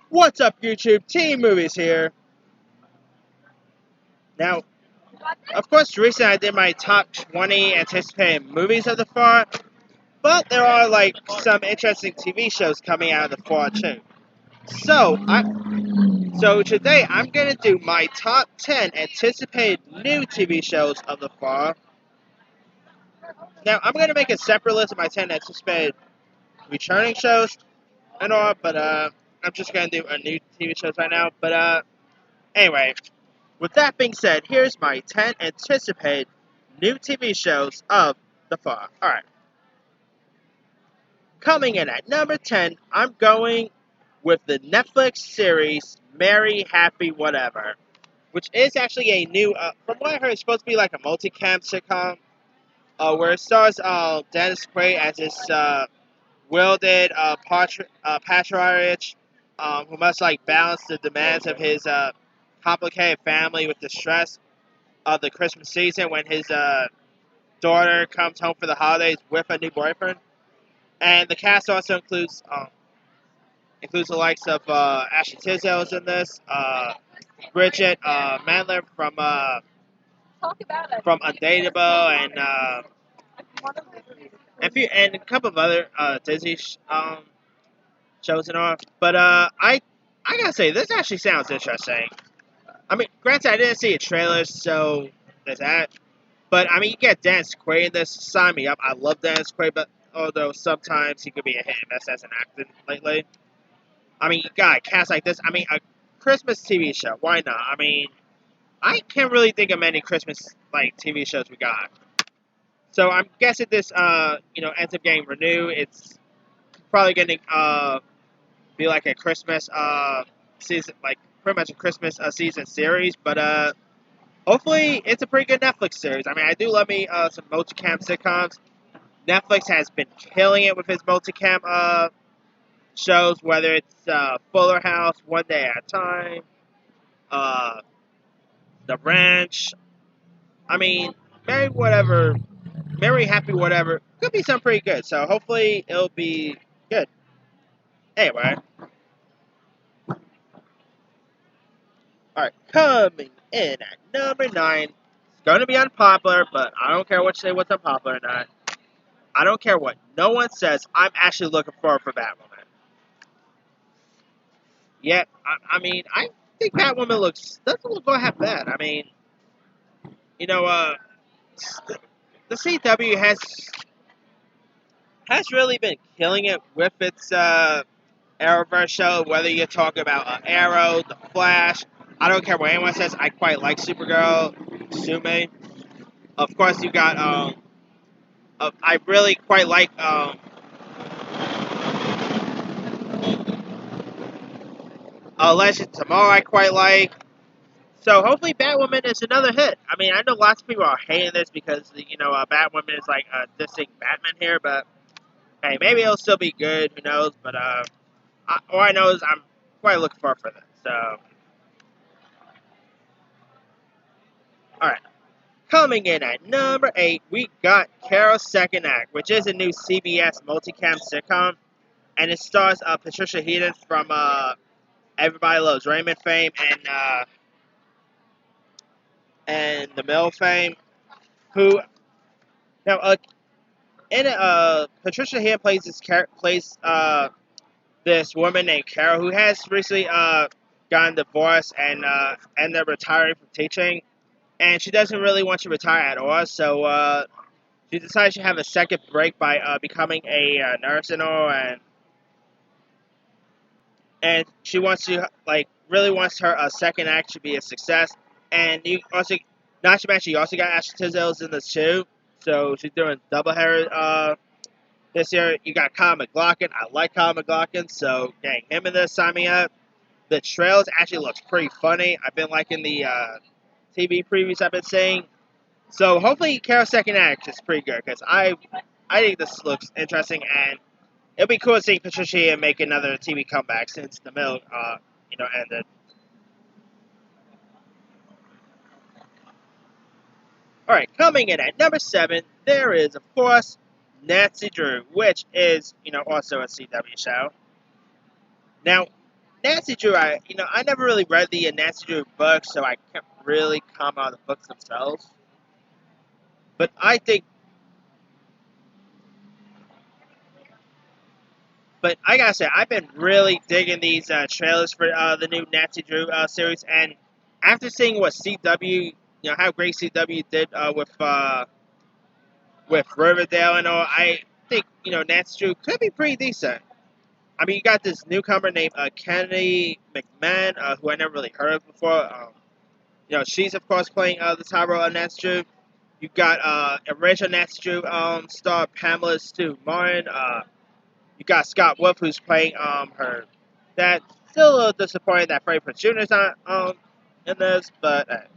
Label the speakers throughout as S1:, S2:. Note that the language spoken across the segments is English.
S1: What's up, YouTube? Team Movies here. Now, of course, recently I did my top 20 anticipated movies of the fall, but there are some interesting TV shows coming out of the fall too. So today I'm gonna do my top 10 anticipated new TV shows of the fall. Now I'm gonna make a separate list of my 10 anticipated returning shows and all, but I'm just gonna do a new TV shows right now. But anyway. With that being said, here's my 10 anticipated new TV shows of the fall. Alright. Coming in at number 10, I'm going with the Netflix series Merry Happy Whatever, which is actually a new, from what I heard, it's supposed to be like a multicam sitcom, where it stars Dennis Quaid as this wielded patriarch who must balance the demands of his complicated family with the stress of the Christmas season when his daughter comes home for the holidays with a new boyfriend. And the cast also includes the likes of Ashley Tisdale's in this, Bridget Mandler from Undateable, and a couple of other Disney shows and all. But I gotta say, this actually sounds interesting. I mean, granted, I didn't see a trailer, so there's that. But, I mean, you get Dennis Quaid in this. Sign me up. I love Dennis Quaid, but although sometimes he could be a hit and miss as an actor lately. I mean, you got a cast like this. I mean, a Christmas TV show. Why not? I mean, I can't really think of many Christmas, TV shows we got. So I'm guessing this, ends up getting renewed. It's probably going to be like a Christmas season, pretty much a Christmas season series. But, hopefully, it's a pretty good Netflix series. I mean, I do love me some multicam sitcoms. Netflix has been killing it with his multicam shows, whether it's Fuller House, One Day at a Time, The Ranch. I mean, Merry Happy Whatever. Could be something pretty good. So hopefully it'll be good. Anyway, all right, coming in at number 9. It's going to be unpopular, but I don't care what you say what's unpopular or not. I don't care what no one says. I'm actually looking forward for Batwoman. Yeah, I think Batwoman doesn't look all half bad. I mean, you know, the CW has really been killing it with its Arrowverse show. Whether you're talking about Arrow, The Flash, I don't care what anyone says. I quite like Supergirl, Sume. Of course, you got I really quite like Legend Tomorrow. I quite like. So hopefully Batwoman is another hit. I mean, I know lots of people are hating this because Batwoman is like dissing Batman here, but hey, maybe it'll still be good. Who knows? But all I know is I'm quite looking forward for this. So, all right, coming in at number 8, we got Cairo Second Act, which is a new CBS multicam sitcom, and it stars Patricia Heaton from Everybody Loves Raymond fame and The Mill fame, who now Patricia Heaton plays this woman named Carol who has recently gotten divorced and ended up retiring from teaching, and she doesn't really want to retire at all. So she decided to have a second break by becoming a nurse and all, and she wants to really wants her second act to be a success. And you also, not to mention, you also got Ashley Tisdale's in this too, so she's doing double header this year. You got Kyle MacLachlan. I like Kyle MacLachlan, so getting him in this, sign me up. The trailers actually looks pretty funny. I've been liking the TV previews I've been seeing. So hopefully Cairo Second Act is pretty good, because I think this looks interesting, and it'll be cool seeing Patricia make another TV comeback since The Mill ended. Alright, coming in at number 7, there is, of course, Nancy Drew, which is, also a CW show. Now, Nancy Drew, I never really read the Nancy Drew books, so I can't really comment on the books themselves. But I gotta say, I've been really digging these trailers for the new Nancy Drew series, and after seeing what CW, how great CW did with Riverdale and all, I think Nancy Drew could be pretty decent. I mean, you got this newcomer named Kennedy McMahon, who I never really heard of before. She's of course playing the top role of Nancy Drew. You got original Nancy Drew star Pamela Stu Martin. You got Scott Wolf, who's playing her dad. Still a little disappointed that Freddie Prinze Jr. is not in this, but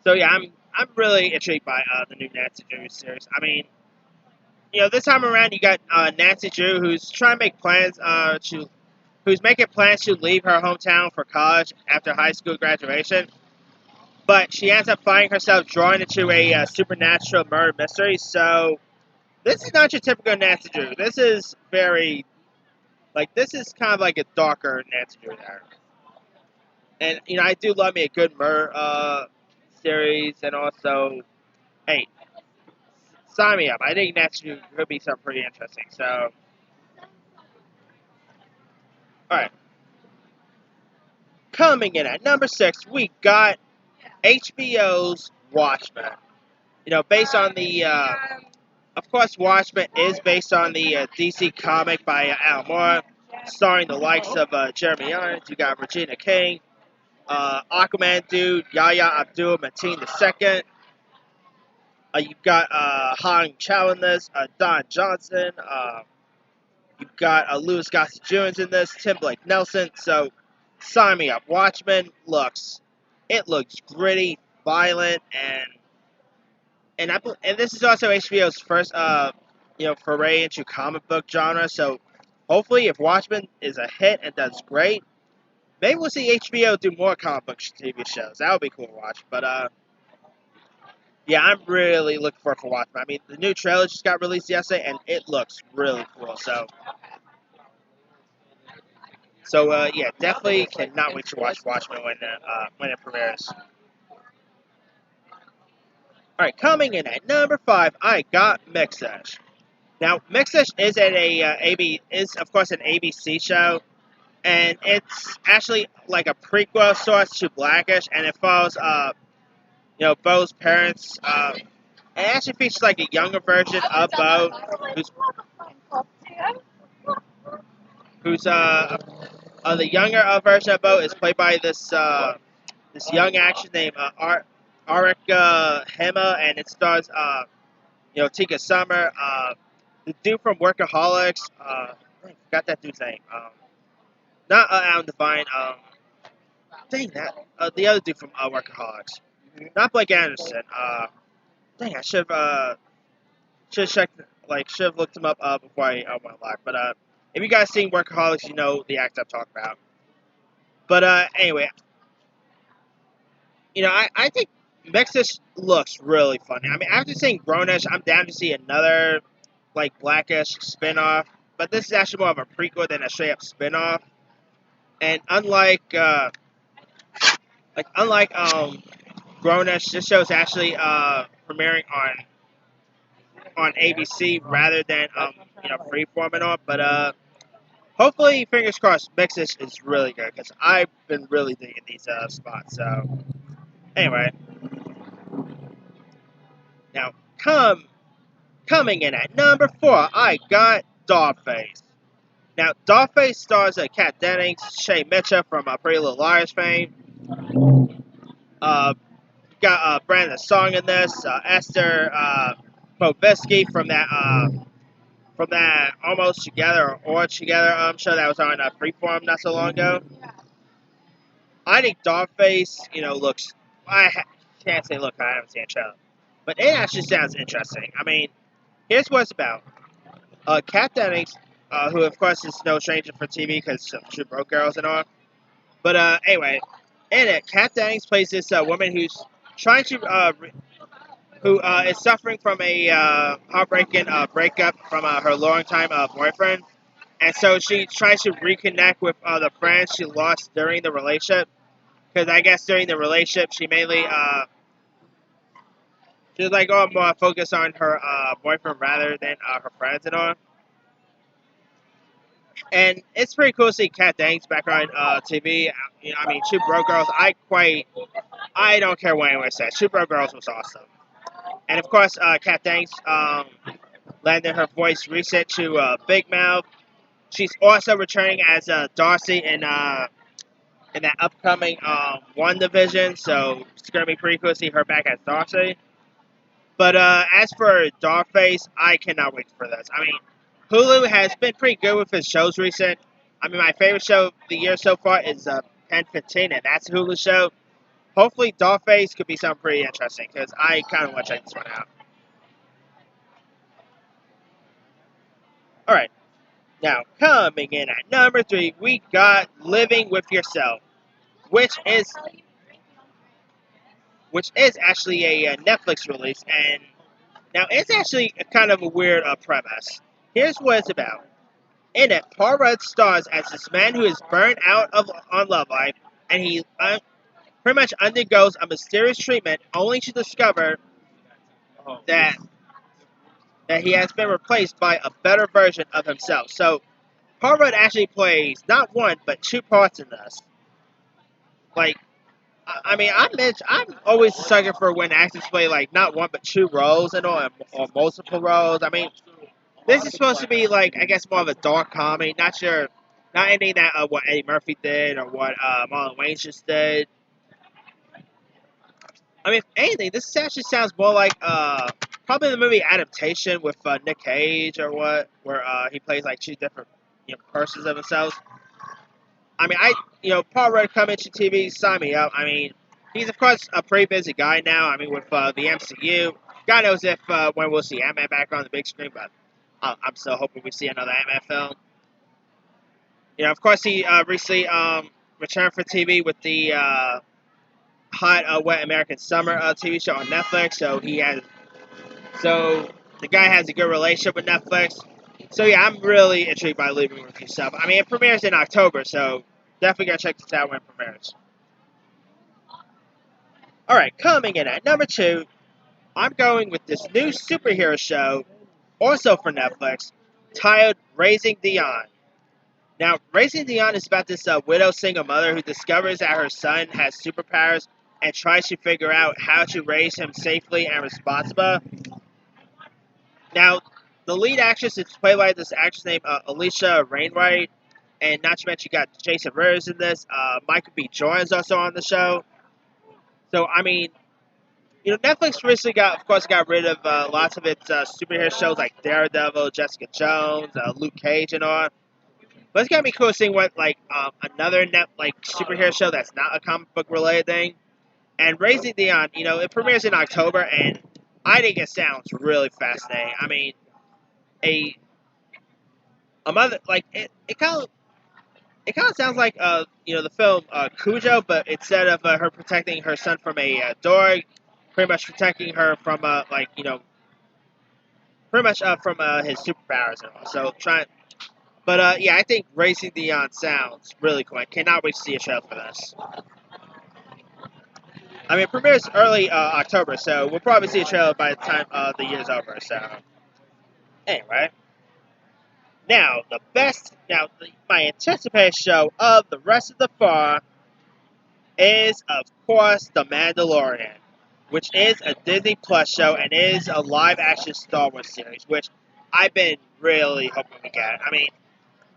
S1: so yeah, I'm really intrigued by the new Nancy Drew series. I mean, this time around you got Nancy Drew, who's trying to make plans who's making plans to leave her hometown for college after high school graduation, but she ends up finding herself drawn into a supernatural murder mystery. So this is not your typical Nancy Drew. This is this is kind of like a darker Nancy Drew there. And I do love me a good murder series, and also, hey, sign me up. I think Nancy Drew could be something pretty interesting. So, all right, coming in at number 6, we got HBO's Watchmen. Based on the, of course, Watchmen is based on the DC comic by Alan Moore, starring the likes of Jeremy Irons. You got Regina King, Aquaman dude, Yahya Abdul Mateen II. You've got Hong Chow in this, Don Johnson. You've got Louis Gossett Jr. in this, Tim Blake Nelson. So sign me up. Watchmen looks gritty, violent, and this is also HBO's first foray into comic book genre. So hopefully, if Watchmen is a hit and does great, maybe we'll see HBO do more comic book TV shows. That would be cool to watch. But yeah, I'm really looking forward to Watchmen. I mean, the new trailer just got released yesterday, and it looks really cool. So yeah, definitely cannot wait to watch Watchmen when it premieres. All right, coming in at number 5, I got Nexus. Now, Nexus is is of course an ABC show, and it's actually like a prequel sort to Blackish, and it follows Bo's parents. It actually features like a younger version of Bo, who's the younger version of Bo is played by this young actor named Arik Hema, and it stars Tika Summer, the dude from Workaholics. I forgot that dude's name. Not Alan Devine. Dang that. The other dude from Workaholics. Not Blake Anderson. Dang, I should have checked. Should have looked him up before I went live. But if you guys seen Workaholics, you know the act I'm talking about. But anyway, I think Nexus looks really funny. I mean, after seeing Grownish, I'm down to see another Blackish spinoff. But this is actually more of a prequel than a straight up spinoff. And unlike Grownish, this show is actually premiering on ABC rather than Freeform and all. But hopefully, fingers crossed, Nexus is really good because I've been really digging these spots. So anyway, now coming in at number 4, I got Dollface. Now, Dollface stars Kat Dennings, Shay Mitchell from Pretty Little Liars fame. Got Brandon Song in this, Esther Povitsky from that Almost Together or Together show that was on Freeform not so long ago. I think Dollface, looks. Can't say look. I haven't seen a show, but it actually sounds interesting. I mean, here's what it's about. Kat Dennings, who of course is no stranger for TV because she broke girls and all. But anyway, in it, Kat Dennings plays this woman who's trying to who is suffering from a heartbreaking breakup from her longtime boyfriend. and so she tries to reconnect with the friends she lost during the relationship. Because I guess during the relationship, she mainly she was like, oh, more focused on her boyfriend rather than her friends and all. And it's pretty cool to see Kat Dennings back on TV. You know, I mean, Two Broke Girls. I don't care what anyone says. Two Broke Girls was awesome. And of course, Kat Dennings lending her voice recent to Big Mouth. She's also returning as Darcy in that upcoming One Division. So it's gonna be pretty cool to see her back as Darcy. But as for Dollface, I cannot wait for this. I mean, Hulu has been pretty good with its shows recent. I mean, my favorite show of the year so far is Pen 15, and that's a Hulu show. Hopefully, Dollface could be something pretty interesting, because I kind of want to check this one out. Alright, now coming in at number 3, we got Living with Yourself, which is actually a Netflix release, and now it's actually kind of a weird premise. Here's what it's about. In it, Paul Rudd stars as this man who is burned out on love life, and he pretty much undergoes a mysterious treatment, only to discover that he has been replaced by a better version of himself. So Paul Rudd actually plays not one but two parts in this. Like, I mean, I'm always a sucker for when actors play like not one but two roles and all, or multiple roles. I mean, this is supposed to be like, I guess, more of a dark comedy. Not sure, not anything that what Eddie Murphy did or what Marlon Wayans just did. I mean, if anything, this actually sounds more like probably the movie adaptation with Nick Cage or what, where he plays like two different persons of himself. I mean, Paul Rudd coming to TV, sign me up. I mean, he's of course a pretty busy guy now. I mean, with the MCU, God knows if when we'll see Ant-Man back on the big screen, but I'm still hoping we see another Ant-Man film. You know, of course, he recently returned for TV with the hot Wet American Summer TV show on Netflix. So the guy has a good relationship with Netflix. So yeah, I'm really intrigued by Living with Yourself. I mean, it premieres in October, so definitely gotta check this out when it premieres. Alright, coming in at number 2, I'm going with this new superhero show, also for Netflix, titled Raising Dione. Now, Raising Dione is about this widow single mother who discovers that her son has superpowers and tries to figure out how to raise him safely and responsibly. Now, the lead actress is played by this actress named Alicia Rainwright, and not to mention you got Jason Rivers in this. Michael B. Jordan's also on the show. So, I mean, Netflix recently got rid of lots of its superhero shows like Daredevil, Jessica Jones, Luke Cage, and all. But it's gonna be cool seeing what another superhero show that's not a comic book related thing. And Raising Dione, it premieres in October, and I think it sounds really fascinating. I mean, a mother it kind of sounds like the film Cujo, but instead of her protecting her son from a dog, pretty much protecting her from pretty much from his superpowers and all. So yeah, I think Racing Dion sounds really cool. I cannot wait to see a trailer for this. I mean, it premieres early October, so we'll probably see a trailer by the time the year's over. So anyway. My anticipated show of the rest of the fall is, of course, The Mandalorian, which is a Disney Plus show and is a live-action Star Wars series, which I've been really hoping we get. I mean,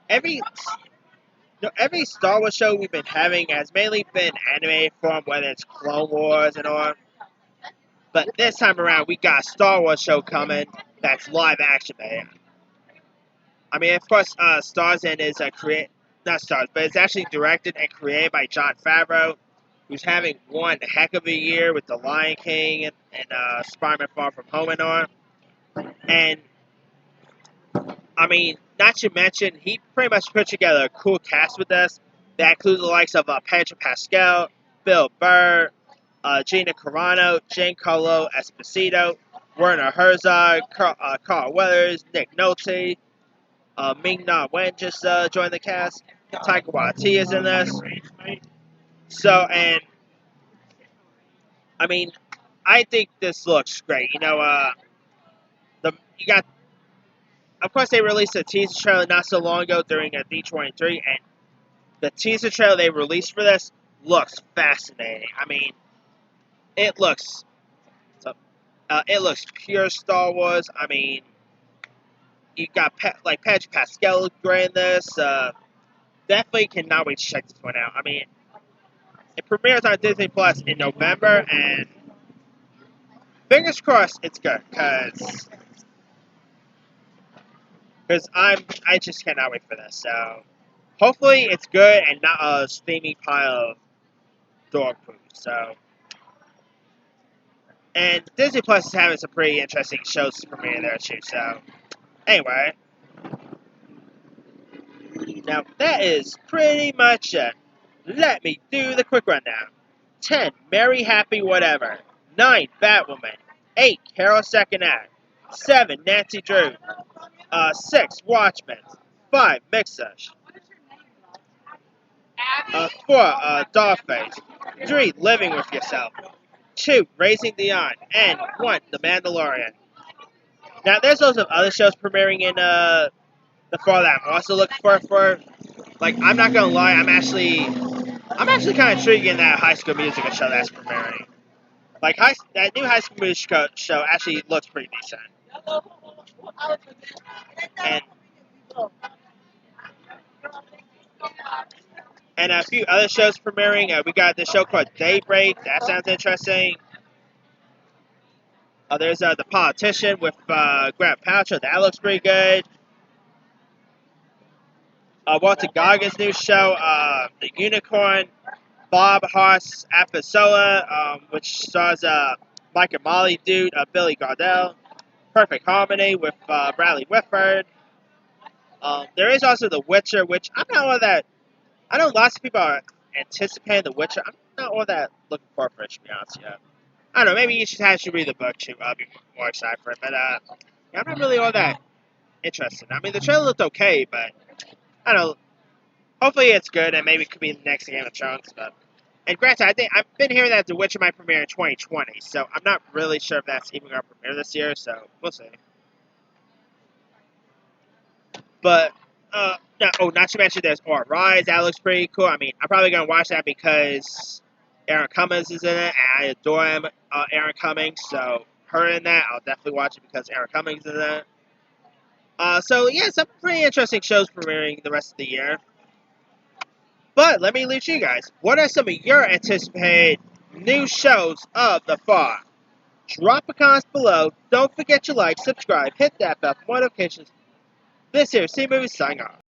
S1: every Star Wars show we've been having has mainly been animated form, whether it's Clone Wars and all. But this time around, we got a Star Wars show coming that's live-action, man. I mean, of course, stars in is not stars, but it's actually directed and created by Jon Favreau, who's having one heck of a year with The Lion King and Spider-Man Far From Home and on. And, I mean, not to mention, he pretty much put together a cool cast with this that includes the likes of Pedro Pascal, Bill Burr, Gina Carano, Giancarlo Esposito, Werner Herzog, Carl Weathers, Nick Nolte, Ming-Na Wen just joined the cast. Taika Waititi is in this. So, and I mean, I think this looks great. You got, of course, they released a teaser trailer not so long ago during a D23, and the teaser trailer they released for this looks fascinating. I mean, it looks, it looks pure Star Wars. I mean, you got Pedro Pascal great in this. Definitely cannot wait to check this one out. I mean, it premieres on Disney Plus in November, and fingers crossed it's good, because I just cannot wait for this. So hopefully it's good and not a steamy pile of dog food. So, and Disney Plus is having some pretty interesting shows to premiere there too. So anyway, now that is pretty much it. Let me do the quick rundown. 10. Mary Happy Whatever. 9. Batwoman. 8. Cairo Second Act. 7. Nancy Drew. 6. Watchmen. 5. Nexus. 4. Dollface. 3. Living with Yourself. 2. Raising Dione. And 1. The Mandalorian. Now, there's also other shows premiering in the fall that I'm also looking for. Like, I'm not gonna lie, I'm actually kind of intrigued in that High School Musical show that's premiering. Like, that new High School Musical show actually looks pretty decent. And a few other shows premiering. We got this show called Daybreak. That sounds interesting. There's The Politician with Grant Paltrow. That looks pretty good. Walter Goggins' new show, The Unicorn. Bob Hoss Apisola, which stars Mike and Molly dude, Billy Gardell. Perfect Harmony with Bradley Whitford. There is also The Witcher, which I'm not all that. I know lots of people are anticipating The Witcher. I'm not all that looking forward for it, to be honest. Yeah. I don't know. Maybe you should actually read the book to be more excited for it. But yeah, I'm not really all that interested. I mean, the trailer looked okay, but I don't know. Hopefully it's good, and maybe it could be the next Game of Thrones. And granted, I think I've been hearing that The Witcher might premiere in 2020, so I'm not really sure if that's even going to premiere this year. So we'll see. But not to mention there's All Rise. That looks pretty cool. I mean, I'm probably going to watch that because Aaron Cummings is in it, and I adore him, Aaron Cummings. So her in that, I'll definitely watch it because Aaron Cummings is in it. So yeah, some pretty interesting shows premiering the rest of the year. But let me leave you guys. What are some of your anticipated new shows of the fall? Drop a comment below. Don't forget to like, subscribe, hit that bell for notifications. This here is C-Movie signing off.